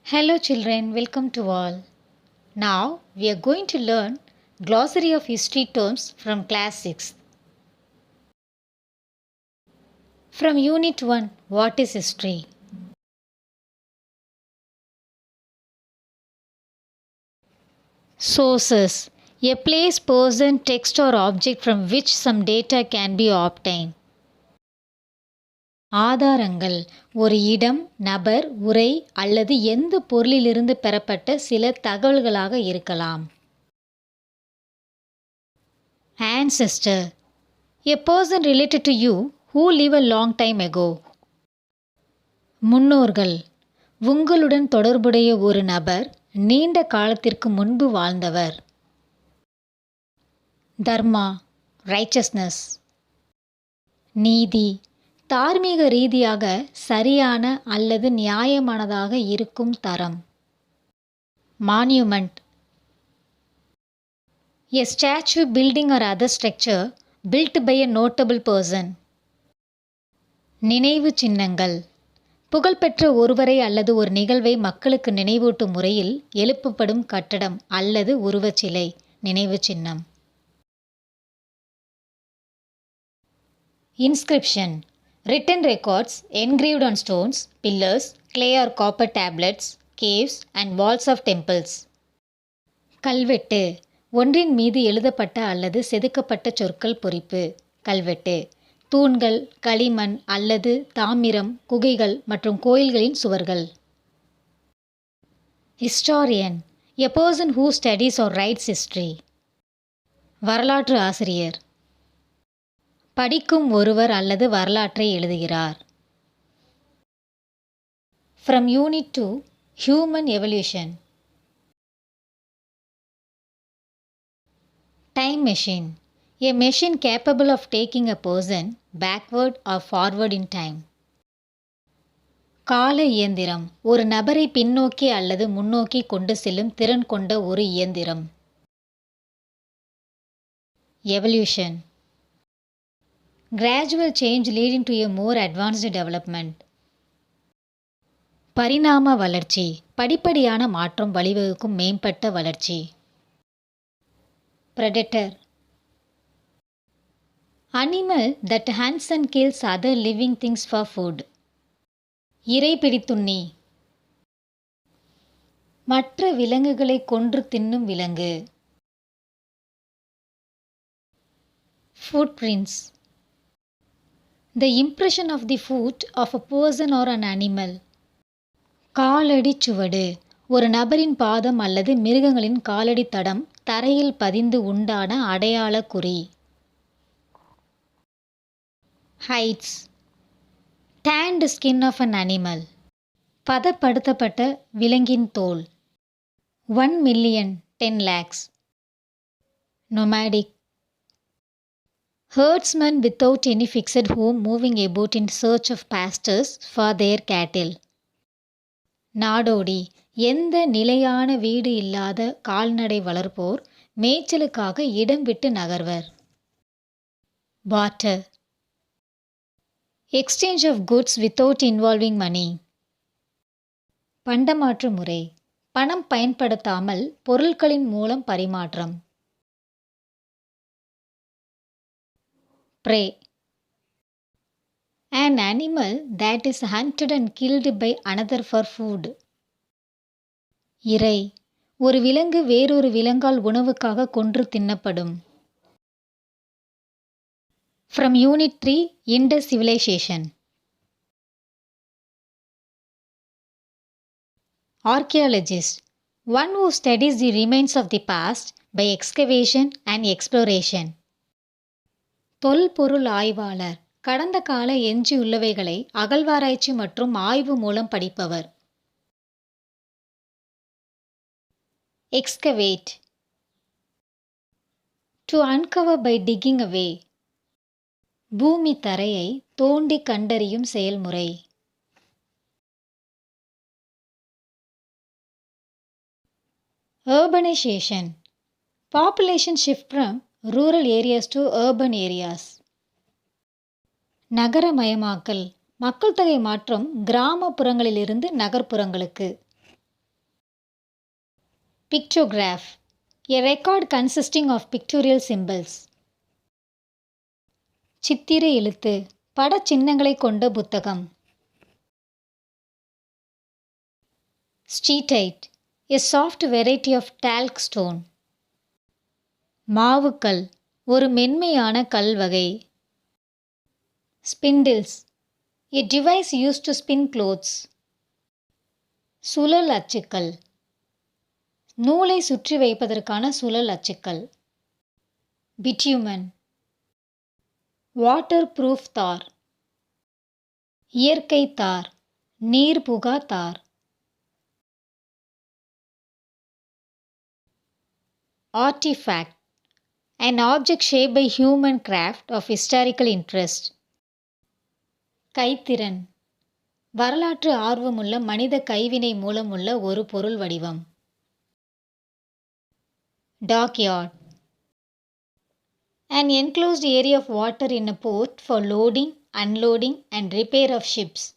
Hello children, welcome to all. Now we are going to learn glossary of history terms from class 6. From unit 1, what is history? Sources: a place, person, text or object from which some data can be obtained. ஆதாரங்கள்: ஒரு இடம், நபர், உரை அல்லது எந்த பொருளிலிருந்து பெறப்பட்ட சில தகவல்களாக இருக்கலாம். Ancestor: a person related to you who lived a long time ago. முன்னோர்கள்: உங்களுடன் தொடர்புடைய ஒரு நபர், நீண்ட காலத்திற்கு முன்பு வாழ்ந்தவர். தர்மா: ரைச்சஸ்னஸ். நீதி: தார்மீக ரீதியாக சரியான அல்லது நியாயமானதாக இருக்கும் தரம். Monument: a statue, building or other structure built by a notable person. நினைவு சின்னங்கள்: புகழ்பெற்ற ஒருவரை அல்லது ஒரு நிகழ்வை மக்களுக்கு நினைவூட்டும் முறையில் எழுப்பப்படும் கட்டடம் அல்லது உருவச்சிலை, நினைவு சின்னம். Inscription: written records engraved on stones, pillars, clay or copper tablets, caves and walls of temples. கல்வெட்டு: ஒன்றின் மீது எழுதப்பட்ட அல்லது செதுக்கப்பட்ட சொற்கள் பொறிப்பு. கல்வெட்டு: தூண்கள், களிமண் அல்லது தாமிரம், குகைகள் மற்றும் கோயில்களின் சுவர்கள். Historian: a person who studies or writes history. வரலாற்று ஆசிரியர்: படிக்கும் ஒருவர் அல்லது வரலாற்றை எழுதுகிறார். From Unit 2, Human Evolution. Time machine: a machine capable of taking a person backward or forward in time. கால இயந்திரம்: ஒரு நபரை பின்னோக்கி அல்லது முன்னோக்கி கொண்டு செல்லும் திறன் கொண்ட ஒரு இயந்திரம். Evolution: gradual change leading to a more advanced development. பரிணாம வளர்ச்சி: படிப்படியான மாற்றம் வழிவகுக்கும் மேம்பட்ட வளர்ச்சி. Predator: animal that hunts and kills other living things for food. இரைபிடித்துண்ணி: மற்ற விலங்குகளை கொன்று தின்னும் விலங்கு. Footprints: the impression of the foot of a person or an animal. காலடி சுவடு: ஒரு நபரின் பாதம் அல்லது மிருகங்களின் காலடி தடம் தரையில் பதிந்து உண்டான அடையாள குறி. Hides: tanned skin of an animal. பதப்படுத்தப்பட்ட விலங்கின் தோல். 1 million, 10 lakhs. Nomadic: herdsmen without any fixed home moving about in search of pastures for their cattle. நாடோடி: எந்த நிலையான வீடு இல்லாத கால்நடை வளர்ப்போர் மேய்ச்சலுக்காக இடம் விட்டு நகர்வர். Barter: exchange of goods without involving money. பண்டமாற்று முறை: பணம் பயன்படுத்தாமல் பொருட்களின் மூலம் பரிமாற்றம். Prey: an animal that is hunted and killed by another for food. இரை: ஒரு விலங்கு வேறொரு விலங்கால் உணவுக்காக கொன்று தின்னப்படும். From Unit 3, Indus Civilization. Archaeologist: one who studies the remains of the past by excavation and exploration. தொல்பொருள் ஆய்வாளர்: கடந்த கால எஞ்சியுள்ளவைகளை அகழ்வாராய்ச்சி மற்றும் ஆய்வு மூலம் படிப்பவர். Excavate: to uncover by digging away. பூமி தரையை தோண்டி கண்டறியும் செயல்முறை. Urbanization: population shift from rural areas to urban areas. நகரமயமாக்கல்: மக்கள் தொகை மாற்றம் கிராமப்புறங்களிலிருந்து நகர்ப்புறங்களுக்கு. Pictograph, a record consisting of pictorial symbols. சித்திர எழுத்து, படச்சின்னங்களை கொண்ட புத்தகம். Steatite, a soft variety of talc stone. மாவுக்கல், ஒரு மென்மையான கல் வகை. Spindles, a device used to spin clothes. சுழல் அச்சுக்கள், நூலை சுற்றி வைப்பதற்கான சுழல் அச்சுக்கள். Bitumen, waterproof தார், இயற்கை தார், நீர்புகா தார். Artifact, an object shaped by human craft of historical interest. கைத்திறன், வரலாற்று ஆர்வமுள்ள மனித கைவினை மூலமுள்ள ஒரு பொருள் வடிவம். Dockyard, an enclosed area of water in a port for loading, unloading and repair of ships.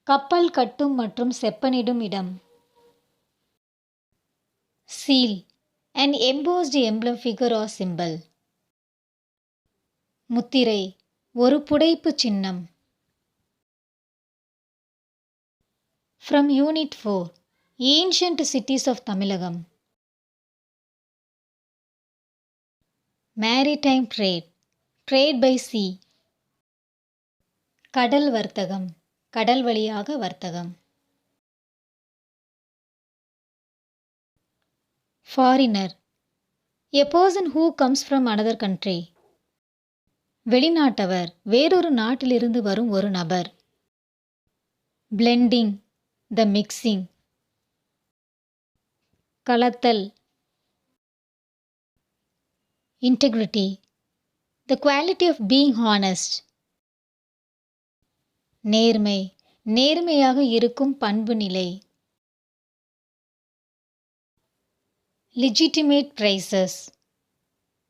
கப்பல் கட்டும் மற்றும் செப்பனிடும் இடம். Seal, an embossed emblem, figure or symbol. முத்திரை, ஒரு புடைப்பு சின்னம். From Unit 4, Ancient Cities of Tamilagam. Maritime trade, trade by sea. கடல் வர்த்தகம், கடல் வழியாக வர்த்தகம். Foreigner, a person who comes from another country. வெளிநாட்டவர், வேறொரு நாட்டிலிருந்து வரும் ஒரு நபர். Blending, the mixing. கலத்தல். Integrity, the quality of being honest. நேர்மை, நேர்மையாக இருக்கும் பண்பு நிலை. Legitimate prices,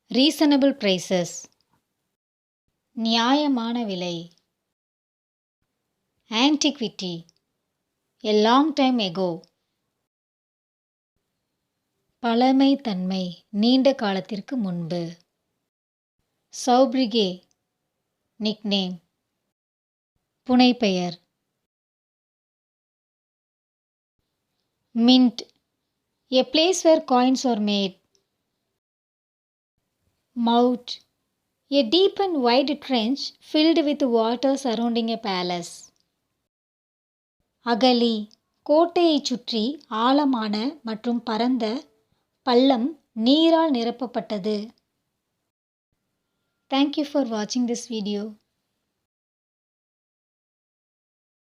reasonable prices. நியாயமான விலை. Antiquity, a long time ago. பழமை தன்மை, நீண்ட காலத்திற்கு முன்பு. Sobriquet, nickname. புனைப்பெயர். Mint, a place where coins are made. Moat, a deep and wide trench filled with water surrounding a palace. அகழி, கோட்டையைச் சுற்றி ஆழமான மற்றும் பரந்த பள்ளம் நீரால் நிரப்பப்பட்டது. Thank you for watching this video.